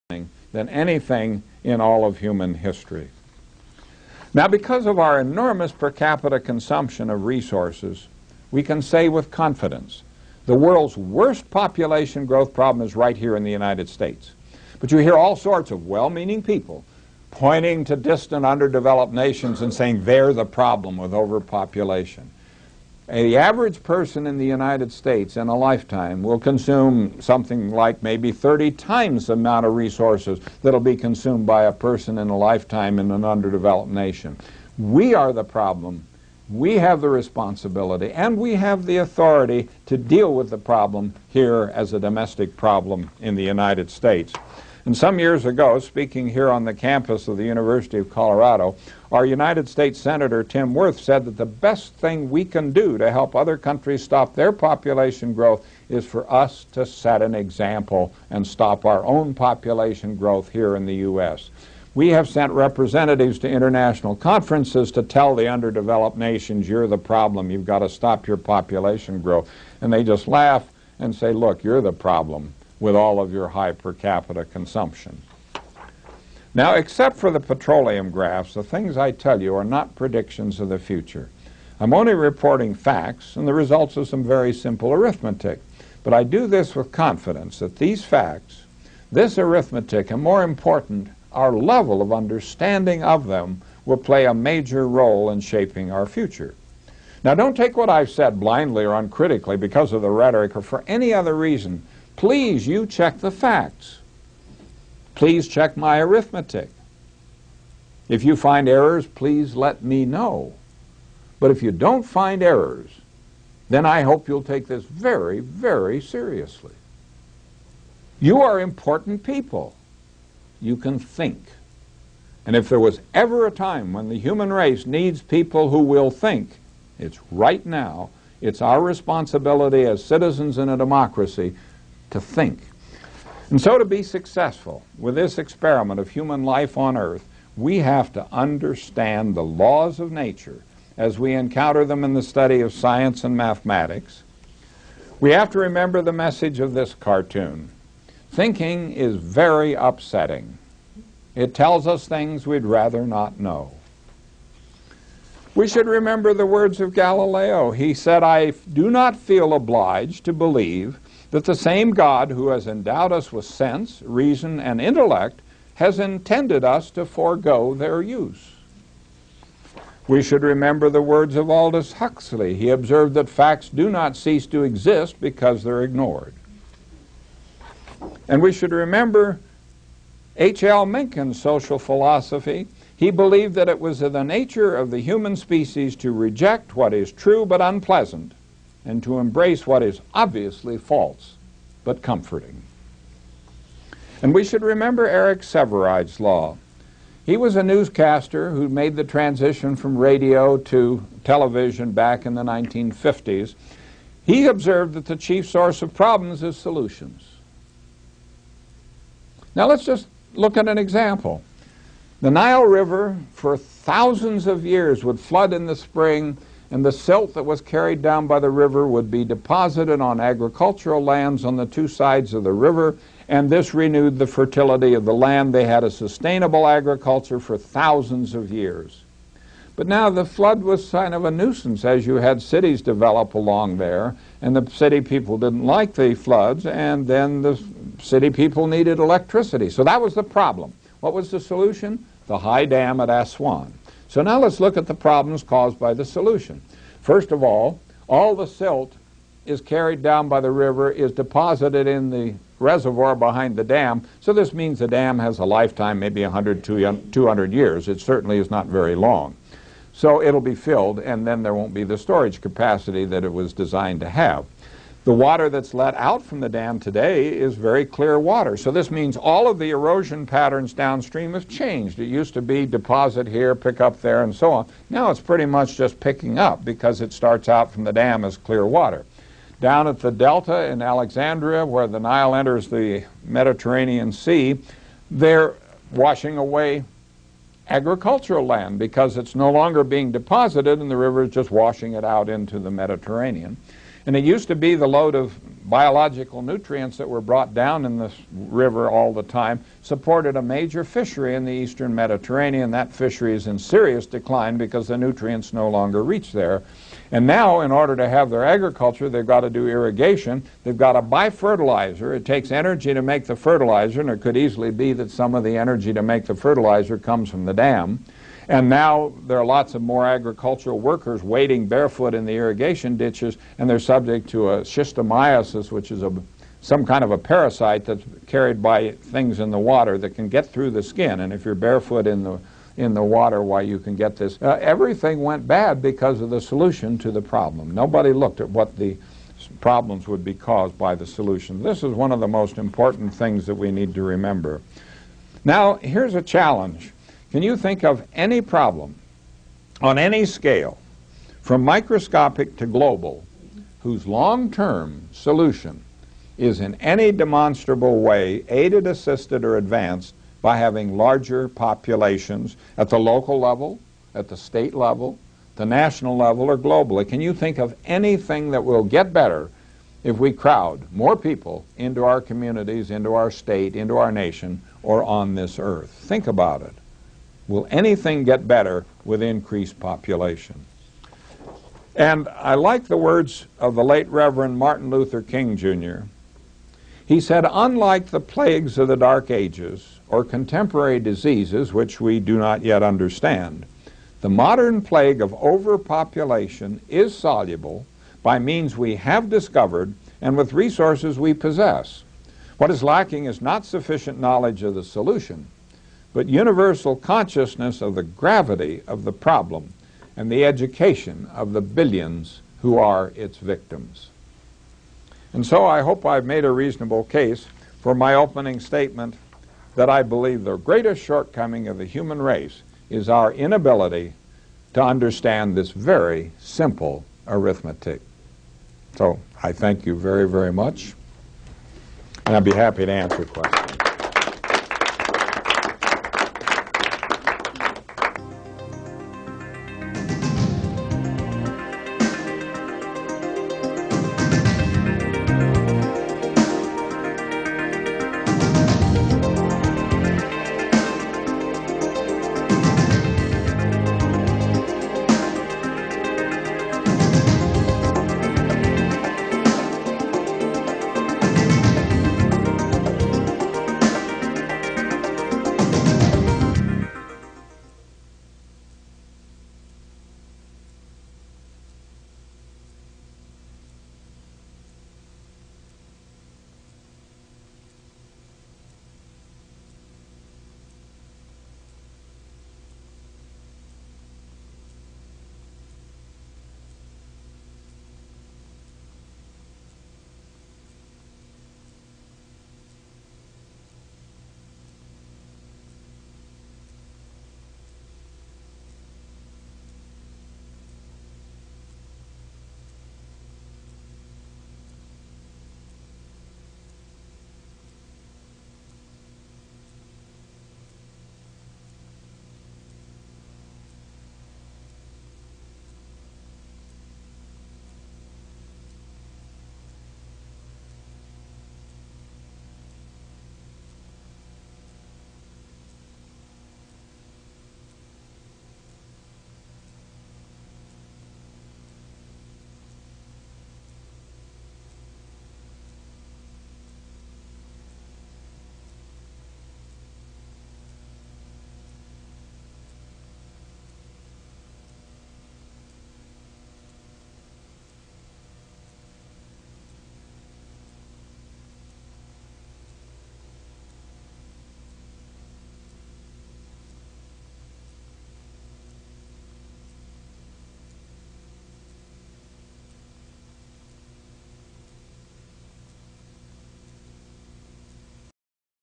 than anything in all of human history. Now, because of our enormous per capita consumption of resources, we can say with confidence the world's worst population growth problem is right here in the United States. But you hear all sorts of well-meaning people pointing to distant underdeveloped nations and saying they're the problem with overpopulation. The average person in the United States in a lifetime will consume something like maybe 30 times the amount of resources that will be consumed by a person in a lifetime in an underdeveloped nation. We are the problem. We have the responsibility, and we have the authority to deal with the problem here as a domestic problem in the United States. And some years ago, speaking here on the campus of the University of Colorado, our United States Senator Tim Wirth said that the best thing we can do to help other countries stop their population growth is for us to set an example and stop our own population growth here in the U.S. We have sent representatives to international conferences to tell the underdeveloped nations, you're the problem, you've got to stop your population growth. And they just laugh and say, look, you're the problem with all of your high per capita consumption. Now, except for the petroleum graphs, the things I tell you are not predictions of the future. I'm only reporting facts and the results of some very simple arithmetic. But I do this with confidence that these facts, this arithmetic, and more important, our level of understanding of them will play a major role in shaping our future. Now, don't take what I've said blindly or uncritically because of the rhetoric or for any other reason. Please, you check the facts. Please check my arithmetic. If you find errors, please let me know. But if you don't find errors, then I hope you'll take this very, very seriously. You are important people. You can think. And if there was ever a time when the human race needs people who will think, it's right now. It's our responsibility as citizens in a democracy to think. And so to be successful with this experiment of human life on Earth, we have to understand the laws of nature as we encounter them in the study of science and mathematics. We have to remember the message of this cartoon. Thinking is very upsetting. It tells us things we'd rather not know. We should remember the words of Galileo. He said, I do not feel obliged to believe that the same God who has endowed us with sense, reason, and intellect has intended us to forego their use. We should remember the words of Aldous Huxley. He observed that facts do not cease to exist because they're ignored. And we should remember H.L. Mencken's social philosophy. He believed that it was in the nature of the human species to reject what is true but unpleasant and to embrace what is obviously false but comforting. And we should remember Eric Severide's law. He was a newscaster who made the transition from radio to television back in the 1950s. He observed that the chief source of problems is solutions. Now let's just look at an example. The Nile River for thousands of years would flood in the spring, and the silt that was carried down by the river would be deposited on agricultural lands on the two sides of the river, and this renewed the fertility of the land. They had a sustainable agriculture for thousands of years. But now the flood was kind of a nuisance as you had cities develop along there, and the city people didn't like the floods, and then the city people needed electricity. So that was the problem. What was the solution? The high dam at Aswan. So now let's look at the problems caused by the solution. First of all the silt is carried down by the river, is deposited in the reservoir behind the dam. So this means the dam has a lifetime, maybe 100, 200 years. It certainly is not very long. So it'll be filled, and then there won't be the storage capacity that it was designed to have. The water that's let out from the dam today is very clear water. So this means all of the erosion patterns downstream have changed. It used to be deposit here, pick up there, and so on. Now it's pretty much just picking up because it starts out from the dam as clear water. Down at the delta in Alexandria, where the Nile enters the Mediterranean Sea, they're washing away agricultural land because it's no longer being deposited and the river is just washing it out into the Mediterranean. And it used to be the load of biological nutrients that were brought down in this river all the time supported a major fishery in the eastern Mediterranean. That fishery is in serious decline because the nutrients no longer reach there. And now, in order to have their agriculture, they've got to do irrigation. They've got to buy fertilizer. It takes energy to make the fertilizer, and it could easily be that some of the energy to make the fertilizer comes from the dam. And now there are lots of more agricultural workers wading barefoot in the irrigation ditches, and they're subject to a schistomiasis, which is some kind of a parasite that's carried by things in the water that can get through the skin. And if you're barefoot in the water, why you can get this. Everything went bad because of the solution to the problem. Nobody looked at what the problems would be caused by the solution. This is one of the most important things that we need to remember. Now, here's a challenge. Can you think of any problem on any scale, from microscopic to global, whose long-term solution is in any demonstrable way aided, assisted, or advanced by having larger populations at the local level, at the state level, the national level, or globally? Can you think of anything that will get better if we crowd more people into our communities, into our state, into our nation, or on this earth? Think about it. Will anything get better with increased population? And I like the words of the late Reverend Martin Luther King, Jr. He said, unlike the plagues of the Dark Ages or contemporary diseases, which we do not yet understand, the modern plague of overpopulation is soluble by means we have discovered and with resources we possess. What is lacking is not sufficient knowledge of the solution, but universal consciousness of the gravity of the problem and the education of the billions who are its victims. And so I hope I've made a reasonable case for my opening statement that I believe the greatest shortcoming of the human race is our inability to understand this very simple arithmetic. So I thank you very, very much, and I'd be happy to answer questions.